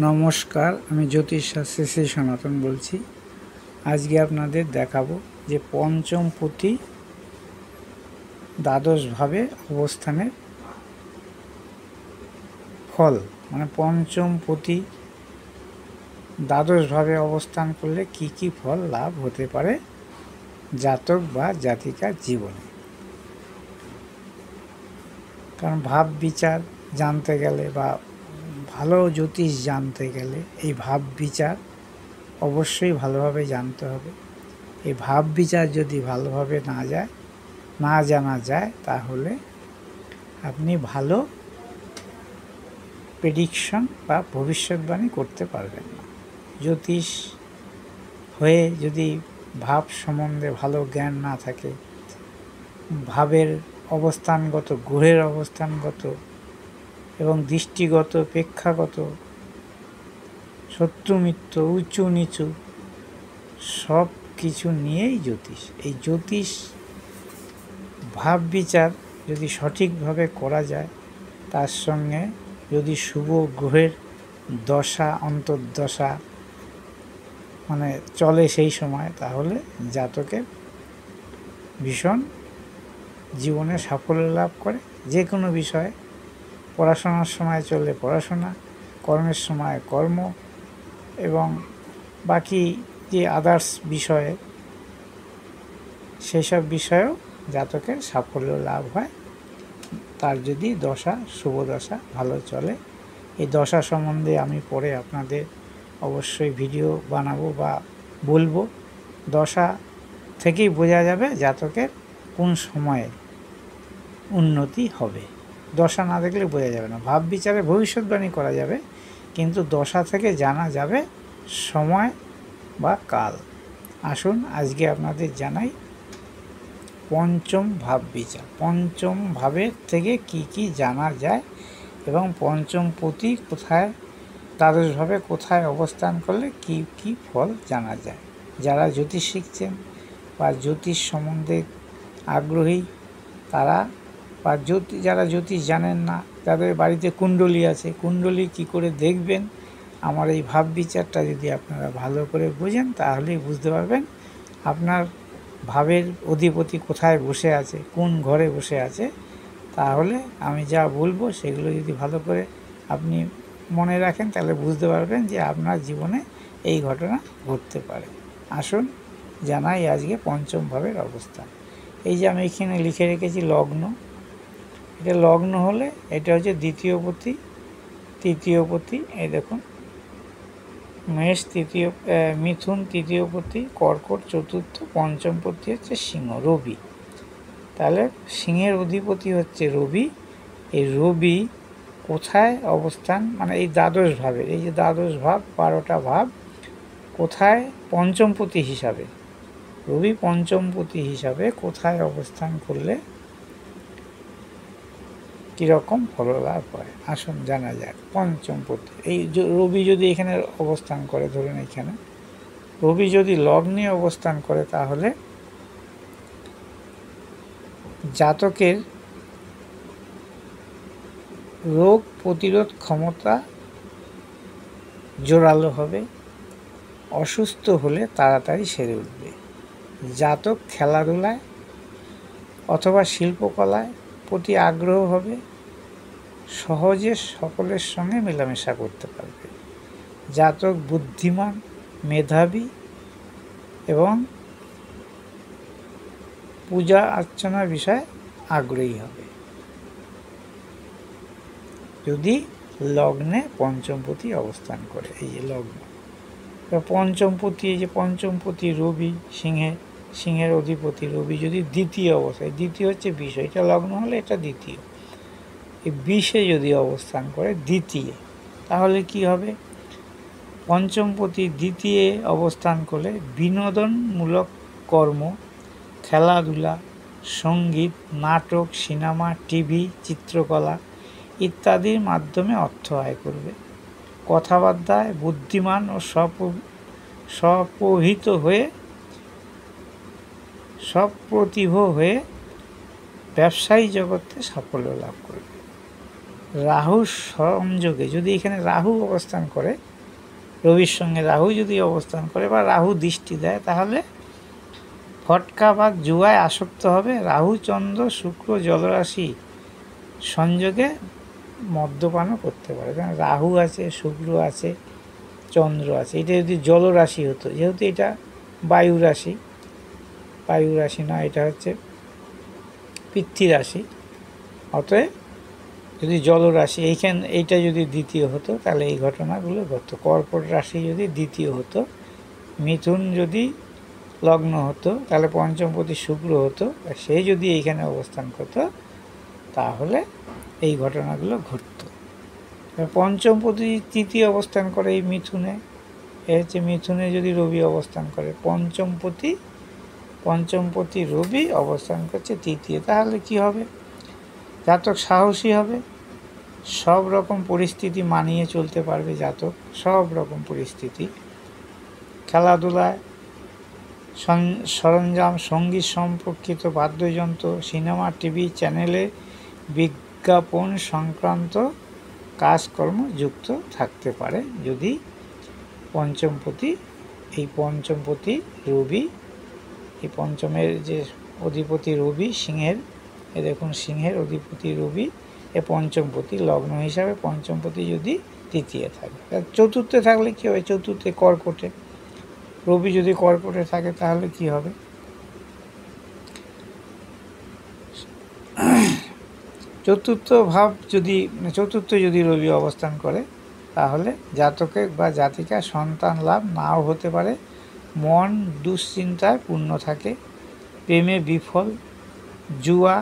নমস্কার, আমি জ্যোতিষশাস্ত্রী শ্রী সনাতন বলছি। আজকে আপনাদের দেখাবো যে পঞ্চমপতি দ্বাদশভাবে অবস্থানের ফল, মানে পঞ্চমপতি দ্বাদশভাবে অবস্থান করলে কি কি ফল লাভ হতে পারে জাতক বা জাতিকার জীবনে। কারণ ভাব বিচার জানতে গেলে বা ভালো জ্যোতিষ জানতে গেলে এই ভাব বিচার অবশ্যই ভালোভাবে জানতে হবে। এই ভাব বিচার যদি ভালোভাবে না জানা যায় তাহলে আপনি ভালো প্রেডিকশন বা ভবিষ্যৎবাণী করতে পারবেন না। জ্যোতিষ হয়ে যদি ভাব সম্বন্ধে ভালো জ্ঞান না থাকে, ভাবের অবস্থানগত, গ্রহের অবস্থানগত এবং দৃষ্টিগত, প্রেক্ষাগত, শত্রু মিত্র, উঁচু নিচু সব কিছু নিয়েই জ্যোতিষ। এই জ্যোতিষ ভাব বিচার যদি সঠিকভাবে করা যায়, তার সঙ্গে যদি শুভ গ্রহের দশা অন্তর্দশা মানে চলে সেই সময়, তাহলে জাতকের ভীষণ জীবনে সাফল্য লাভ করে। যে কোনো বিষয়ে, পড়াশোনার সময় চললে পড়াশোনা, কর্মের সময় কর্ম এবং বাকি যে আদার্স বিষয়ে সেসব বিষয়েও জাতকের সাফল্য লাভ হয়, তার যদি দশা শুভ দশা ভালো চলে। এই দশা সম্বন্ধে আমি পরে আপনাদের অবশ্যই ভিডিও বানাবো বা বলবো। দশা থেকেই বোঝা যাবে জাতকের কোন সময়ে উন্নতি হবে। দশা না দেখলে বোঝা যাবে না। ভাব বিচারে ভবিষ্যৎবাণী করা যাবে, কিন্তু দশা থেকে জানা যাবে সময় বা কাল। আসুন আজকে আপনাদের জানাই পঞ্চম ভাব বিচার। পঞ্চম ভাবের থেকে কি কি জানা যায় এবং পঞ্চমপতি কোথায়, দ্বাদশভাবে কোথায় অবস্থান করলে কি কি ফল জানা যায়। যারা জ্যোতিষ শিখছেন বা জ্যোতিষ সম্বন্ধে আগ্রহী তারা, বা যারা জ্যোতিষ জানেন না, যাদের বাড়িতে কুণ্ডলী আছে, কুণ্ডলী কি করে দেখবেন, আমার এই ভাব বিচারটা যদি আপনারা ভালো করে বোঝেন তাহলেই বুঝতে পারবেন আপনার ভাবের অধিপতি কোথায় বসে আছে, কোন ঘরে বসে আছে। তাহলে আমি যা বলবো সেগুলো যদি ভালো করে আপনি মনে রাখেন, তাহলে বুঝতে পারবেন যে আপনার জীবনে এই ঘটনা ঘটতে পারে। আসুন জানাই আজকে পঞ্চম ভাবের অবস্থান। এই যে আমি এখানে লিখে রেখেছি লগ্ন, এটা লগ্ন হলে এটা হচ্ছে দ্বিতীয়পতি, তৃতীয়পতি, এই দেখুন মেষ তৃতীয়, মিথুন তৃতীয়পতি, কর্কট চতুর্থ, পঞ্চমপতি হচ্ছে সিংহ, রবি। তাহলে সিংহের অধিপতি হচ্ছে রবি। এই রবি কোথায় অবস্থান, মানে এই দ্বাদশ ভাবের, এই যে দ্বাদশ ভাব 12টা ভাব কোথায় পঞ্চমপতি হিসাবে, রবি পঞ্চমপতি হিসাবে কোথায় অবস্থান করলে কীরকম ফললাভ হয় আসুন জানা যাক। পঞ্চমপতি, এই রবি যদি এখানে অবস্থান করে, ধরুন এখানে রবি যদি লগ্নে অবস্থান করে, তাহলে জাতকের রোগ প্রতিরোধ ক্ষমতা জোরালো হবে, অসুস্থ হলে তাড়াতাড়ি সেরে উঠবে। জাতক খেলাধুলায় অথবা শিল্পকলায় প্রতি আগ্রহ হবে, সহজে সকলের সঙ্গে মেলামেশা করতে পারবে। জাতক বুদ্ধিমান, মেধাবী এবং পূজা অর্চনার বিষয়ে আগ্রহী হবে যদি লগ্নে পঞ্চমপতি অবস্থান করে। এই যে লগ্ন পঞ্চমপতি, এই যে পঞ্চমপতি রবি, সিংহের অধিপতি রবি যদি দ্বিতীয় অবস্থায়, দ্বিতীয় হচ্ছে বিষ, এটা লগ্ন হলে এটা দ্বিতীয়, এই বিষে যদি অবস্থান করে দ্বিতীয়, তাহলে কি হবে? পঞ্চমপতি দ্বিতীয় অবস্থান করলে বিনোদনমূলক কর্ম, খেলাধুলা, সঙ্গীত, নাটক, সিনেমা, টিভি, চিত্রকলা ইত্যাদির মাধ্যমে অর্থ আয় করবে। কথাবার্তায় বুদ্ধিমান ও সপ্রতিভ হয়ে ব্যবসায়ী জগতে সাফল্য লাভ করবে। রাহুর সংযোগে যদি এখানে রাহু অবস্থান করে, রবির সঙ্গে রাহু যদি অবস্থান করে বা রাহু দৃষ্টি দেয়, তাহলে ফটকা বা জুয়ায় আসক্ত হবে। রাহু চন্দ্র শুক্র জলরাশি সংযোগে মদ্যপানও করতে পারে, কারণ রাহু আছে, শুক্র আছে, চন্দ্র আছে। এটা যদি জলরাশি হতো, যেহেতু এটা বায়ু রাশি, বায়ু রাশি না, এটা হচ্ছে পৃথ্বী রাশি, অতএব যদি জলরাশি এইটা যদি দ্বিতীয় হতো, তাহলে এই ঘটনাগুলো ঘটতো। কর্কট রাশি যদি দ্বিতীয় হতো, মিথুন যদি লগ্ন হতো, তাহলে পঞ্চমপতি শুক্র হতো, সে যদি এইখানে অবস্থান করতো, তাহলে এই ঘটনাগুলো ঘটত। পঞ্চমপতি তৃতীয় অবস্থান করে এই মিথুনে, এ হচ্ছে মিথুনে যদি রবি অবস্থান করে, পঞ্চমপতি রবি অবস্থান করছে তৃতীয়, তাহলে কি হবে? জাতক সাহসী হবে, সব রকম পরিস্থিতি মানিয়ে চলতে পারবে জাতক, সব রকম পরিস্থিতি। খেলাধুলায়, সরঞ্জাম, সঙ্গীত সম্পর্কিত বাদ্যযন্ত্র, সিনেমা, টিভি চ্যানেলে বিজ্ঞাপন সংক্রান্ত কাজকর্ম যুক্ত থাকতে পারে, যদি পঞ্চমপতি রবি, এই পঞ্চমের যে অধিপতি রবি সিংহের, এ দেখুন সিংহের অধিপতি রবি, এ পঞ্চমপতি লগ্ন হিসাবে পঞ্চমপতি যদি তৃতীয় থাকে। চতুর্থে থাকলে কী হবে? চতুর্থে কর্কটে, রবি যদি কর্কটে থাকে তাহলে কি হবে? চতুর্থ যদি রবি অবস্থান করে, তাহলে জাতকের বা জাতিকার সন্তান লাভ নাও হতে পারে, মন দুশ্চিন্তায় পূর্ণ থাকে, প্রেমে বিফল, জুয়া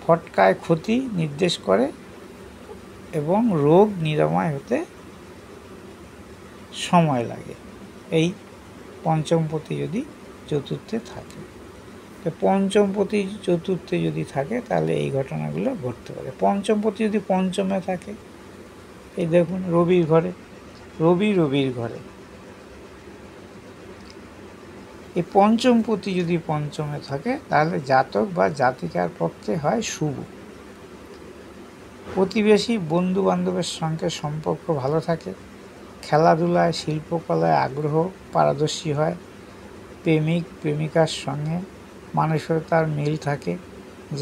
ফটকায় ক্ষতি নির্দেশ করে এবং রোগ নিরাময় হতে সময় লাগে, এই পঞ্চমপতি যদি চতুর্থে থাকে। তো পঞ্চমপতি চতুর্থে যদি থাকে, তাহলে এই ঘটনাগুলো ঘটতে পারে। পঞ্চমপতি যদি পঞ্চমে থাকে, এই দেখুন রবির ঘরে, রবির ঘরে, এই পঞ্চমপতি যদি পঞ্চমে থাকে, তাহলে জাতক বা জাতিকার পক্ষে হয় শুভ। প্রতিবেশী বন্ধু বান্ধবের সঙ্গে সম্পর্ক ভালো থাকে, খেলাধুলায় শিল্পকলায় আগ্রহ পারদর্শী হয়, প্রেমিক প্রেমিকার সঙ্গে মানসিকতার মিল থাকে,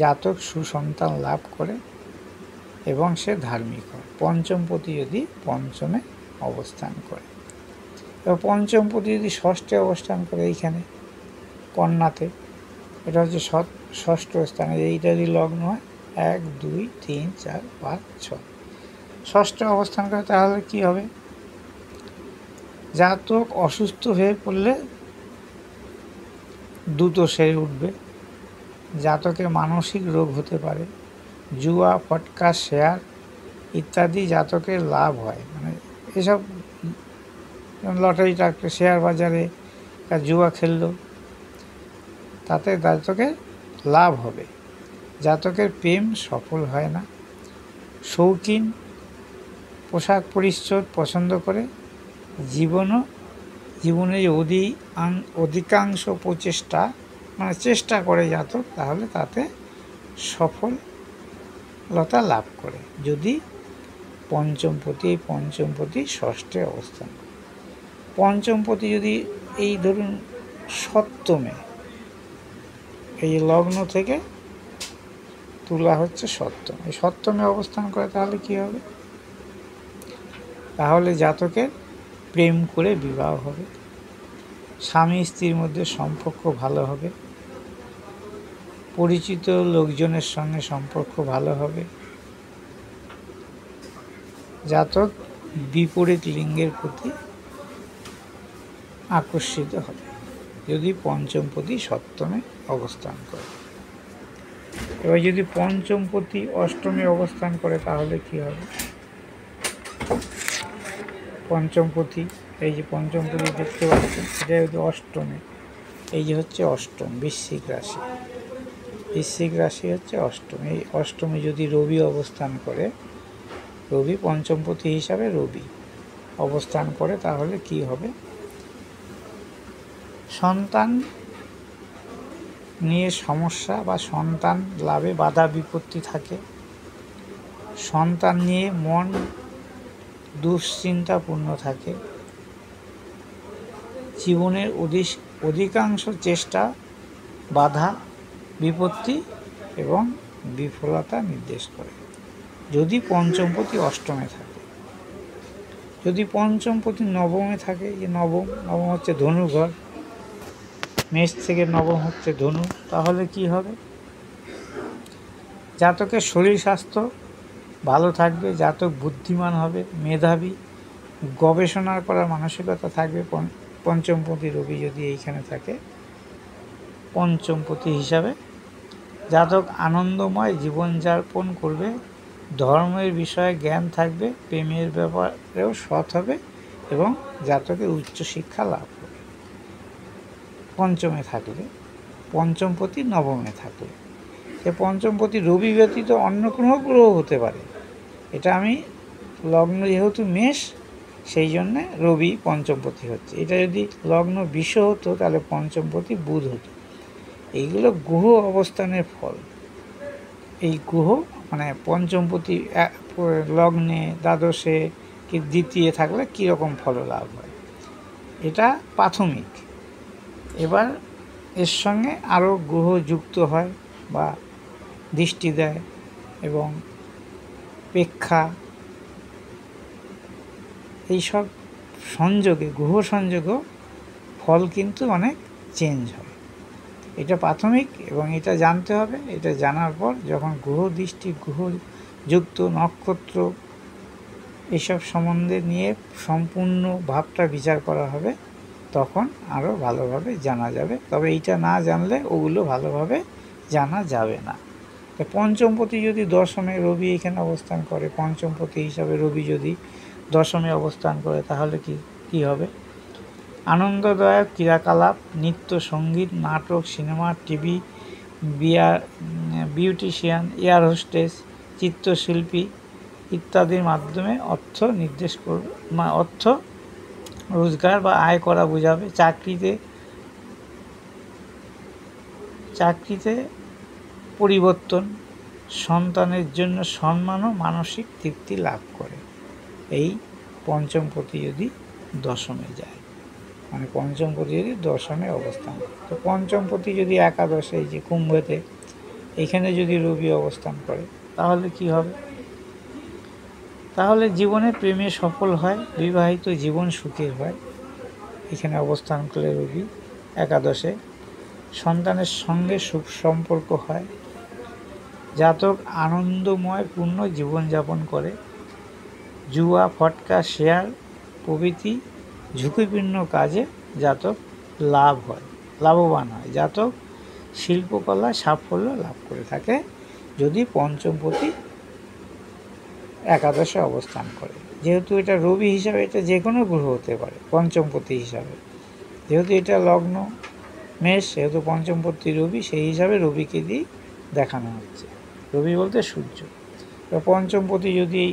জাতক সুসন্তান লাভ করে এবং সে ধার্মিক হয়, পঞ্চমপতি যদি পঞ্চমে অবস্থান করে। এবার পঞ্চমপতি যদি ষষ্ঠে অবস্থান করে, এইখানে কন্যাতে, এটা হচ্ছে ষষ্ঠ স্থানে, এইটা যদি লগ্ন হয় 1 2 3 4 5 6, ষষ্ঠে অবস্থান করে, তাহলে কি হবে? জাতক অসুস্থ হয়ে পড়লে দ্রুত সেরে উঠবে, জাতকের মানসিক রোগ হতে পারে, জুয়া ফটকা শেয়ার ইত্যাদি জাতকের লাভ হয়, মানে এসব লটারি টাকা শেয়ার বাজারে জুয়া খেললো, তাতে জাতকের লাভ হবে। জাতকের প্রেম সফল হয় না, শৌখিন পোশাক পরিচ্ছদ পছন্দ করে, জীবনে অধিকাংশ প্রচেষ্টা চেষ্টা করে জাতক, তাহলে তাতে সফলতা লাভ করে, যদি পঞ্চমপতি ষষ্ঠে অবস্থান করে। পঞ্চমপতি যদি এই ধরুন সপ্তমে, এই লগ্ন থেকে তুলা হচ্ছে সপ্তম, এই সপ্তমে অবস্থান করে, তাহলে কি হবে? তাহলে জাতকের প্রেম করে বিবাহ হবে, স্বামী স্ত্রীর মধ্যে সম্পর্ক ভালো হবে, পরিচিত লোকজনের সঙ্গে সম্পর্ক ভালো হবে, জাতক বিপরীত লিঙ্গের প্রতি আকর্ষিত হবে, যদি পঞ্চমপতি সপ্তমে অবস্থান করে। এবার যদি পঞ্চমপতি অষ্টমে অবস্থান করে, তাহলে কি হবে? পঞ্চমপতি, এই যে পঞ্চমপতি দেখতে পাচ্ছেন, এটা যদি অষ্টমে, এই যে হচ্ছে অষ্টম, বৃশ্চিক রাশি হচ্ছে অষ্টম, এই অষ্টমে যদি রবি অবস্থান করে, রবি পঞ্চমপতি হিসাবে রবি অবস্থান করে, তাহলে কি হবে? সন্তান নিয়ে সমস্যা বা সন্তান লাভে বাধা বিপত্তি থাকে, সন্তান নিয়ে মন দুশ্চিন্তাপূর্ণ থাকে, জীবনের অধিকাংশ চেষ্টা বাধা বিপত্তি এবং বিফলতা নির্দেশ করে। যদি পঞ্চমপতি অষ্টমে থাকে, যদি পঞ্চমপতি নবমে থাকে, যে নবম হচ্ছে ধনুঘর, মেষ থেকে নবম হচ্ছে ধনু, তাহলে কি হবে? জাতকের শরীর স্বাস্থ্য ভালো থাকবে, জাতক বুদ্ধিমান হবে, মেধাবী, গবেষণা করার মানসিকতা থাকবে। পঞ্চমপতি রবি যদি এইখানে থাকে পঞ্চমপতি হিসাবে, জাতক আনন্দময় জীবনযাপন করবে, ধর্মের বিষয়ে জ্ঞান থাকবে, প্রেমের ব্যাপারেও সৎ হবে এবং জাতকের উচ্চশিক্ষা লাভ হবে। পঞ্চমে থাকলে, পঞ্চমপতি নবমে থাকলে, সে পঞ্চমপতি রবি ব্যতীত অন্য কোনো গ্রহ হতে পারে। এটা আমি লগ্ন যেহেতু মেষ, সেই জন্যে রবি পঞ্চমপতি হচ্ছে। এটা যদি লগ্ন বিষ হতো তাহলে পঞ্চমপতি বুধ হতো। এইগুলো গ্রহ অবস্থানের ফল। এই গ্রহ মানে পঞ্চমপতি লগ্নে, দ্বাদশে কি দ্বিতীয় থাকলে কীরকম ফল লাভ হয়, এটা প্রাথমিক। এবার এর সঙ্গে আরও গ্রহ যুক্ত হয় বা দৃষ্টি দেয় এবং প্রেক্ষা, এইসব সংযোগে, গ্রহ সংযোগও ফল কিন্তু অনেক চেঞ্জ হয়। এটা প্রাথমিক এবং এটা জানতে হবে। এটা জানার পর যখন গ্রহ দৃষ্টি, গ্রহযুক্ত নক্ষত্র এসব সম্বন্ধে নিয়ে সম্পূর্ণ ভাবটা বিচার করা হবে, তখন আরও ভালোভাবে জানা যাবে। তবে এইটা না জানলে ওগুলো ভালোভাবে জানা যাবে না। তো পঞ্চমপতি যদি দশমে, রবি এখানে অবস্থান করে, পঞ্চমপতি হিসাবে রবি যদি দশমে অবস্থান করে, তাহলে কি হবে? আনন্দদায়ক ক্রিয়াকলাপ, নৃত্য, সঙ্গীত, নাটক, cinema, TV, beautician, air hostess, চিত্রশিল্পী ইত্যাদির মাধ্যমে অর্থ নির্দেশ করবে, অর্থ রোজগার বা আয় করা বোঝাবে। চাকরিতে পরিবর্তন, সন্তানের জন্য সম্মান ও মানসিক তৃপ্তি লাভ করে এই পঞ্চমপতি যদি দশমে যায়, মানে পঞ্চমপতি যদি দশমে অবস্থান করে। তো পঞ্চমপতি যদি একাদশে, এই যে কুম্ভতে, এখানে যদি রবি অবস্থান করে, তাহলে কি হবে? তাহলে জীবনে প্রেমে সফল হয়, বিবাহিত জীবন সুখের হয়। এখানে অবস্থান করলে রবি একাদশে, সন্তানের সঙ্গে সুখ সম্পর্ক হয়, জাতক আনন্দময় পূর্ণ জীবনযাপন করে, জুয়া, ফটকা, শেয়ার প্রভৃতি ঝুঁকিপূর্ণ কাজে জাতক লাভবান হয়। জাতক শিল্পকলা সাফল্য লাভ করে থাকে যদি পঞ্চমপতি একাদশে অবস্থান করে। যেহেতু এটা রবি হিসাবে, এটা যে কোনো গ্রহ হতে পারে পঞ্চমপতি হিসাবে। যেহেতু এটা লগ্ন মেষ, সেহেতু পঞ্চমপতি রবি, সেই হিসাবে রবিকে দিয়ে দেখানো হচ্ছে। রবি বলতে সূর্য। পঞ্চমপতি যদি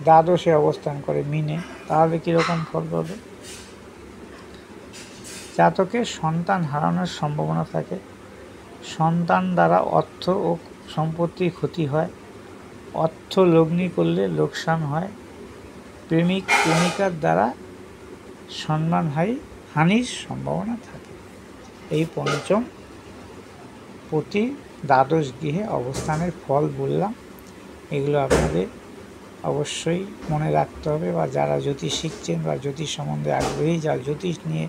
দ্বাদশে অবস্থান করে মিনে, তাহলে কীরকম ফল পাবে? জাতকের সন্তান হারানোর সম্ভাবনা থাকে, সন্তান দ্বারা অর্থ ও সম্পত্তির ক্ষতি হয়, অর্থ লগ্নি করলে লোকসান হয়, প্রেমিক প্রেমিকার দ্বারা হানির সম্ভাবনা থাকে। এই পঞ্চমপতি দ্বাদশ গৃহে অবস্থানের ফল বললাম। এগুলো আপনাদের অবশ্যই মনে রাখতে হবে, বা যারা জ্যোতিষ শিখছেন বা জ্যোতিষ সম্বন্ধে আগ্রহী, যারা জ্যোতিষ নিয়ে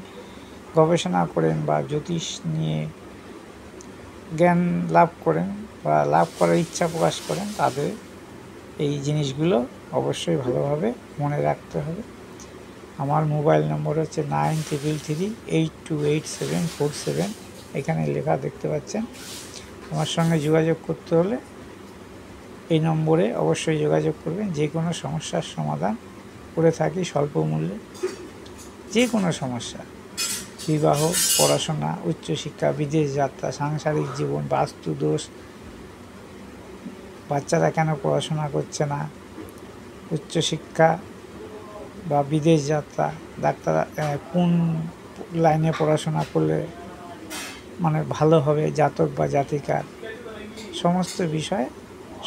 গবেষণা করেন বা জ্যোতিষ নিয়ে জ্ঞান লাভ করেন বা লাভ করার ইচ্ছা প্রকাশ করেন, তাদের এই জিনিসগুলো অবশ্যই ভালোভাবে মনে রাখতে হবে। আমার মোবাইল নম্বর হচ্ছে 9333828747। এখানে লেখা দেখতে পাচ্ছেন। আমার সঙ্গে যোগাযোগ করতে হলে এই নম্বরে অবশ্যই যোগাযোগ করবেন। যে কোনো সমস্যার সমাধান করে থাকি স্বল্প মূল্যে। যে কোনো সমস্যা, বিবাহ, পড়াশোনা, উচ্চশিক্ষা, বিদেশ যাত্রা, সাংসারিক জীবন, বাস্তু দোষ, বাচ্চারা কেন পড়াশোনা করছে না, উচ্চশিক্ষা বা বিদেশ যাত্রা, ডাক্তার কোন লাইনে পড়াশোনা করলে মানে ভালো হবে, জাতক বা জাতিকার সমস্ত বিষয়ে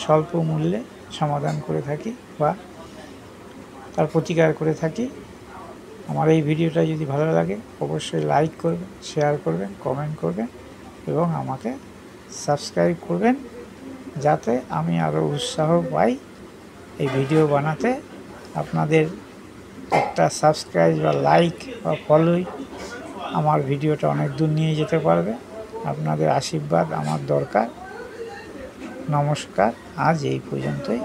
স্বল্প মূল্যে সমাধান করে থাকি বা তার প্রতিকার করে থাকি। আমার এই ভিডিওটা যদি ভালো লাগে অবশ্যই লাইক করবেন, শেয়ার করবেন, কমেন্ট করবেন এবং আমাকে সাবস্ক্রাইব করবেন, যাতে আমি আরও উৎসাহ পাই এই ভিডিও বানাতে। আপনাদের একটা সাবস্ক্রাইব বা লাইক বা ফলোই আমার ভিডিওটা অনেক দূর নিয়ে যেতে পারবে। আপনাদের আশীর্বাদ আমার দরকার। নমস্কার, আজ এই পর্যন্তই।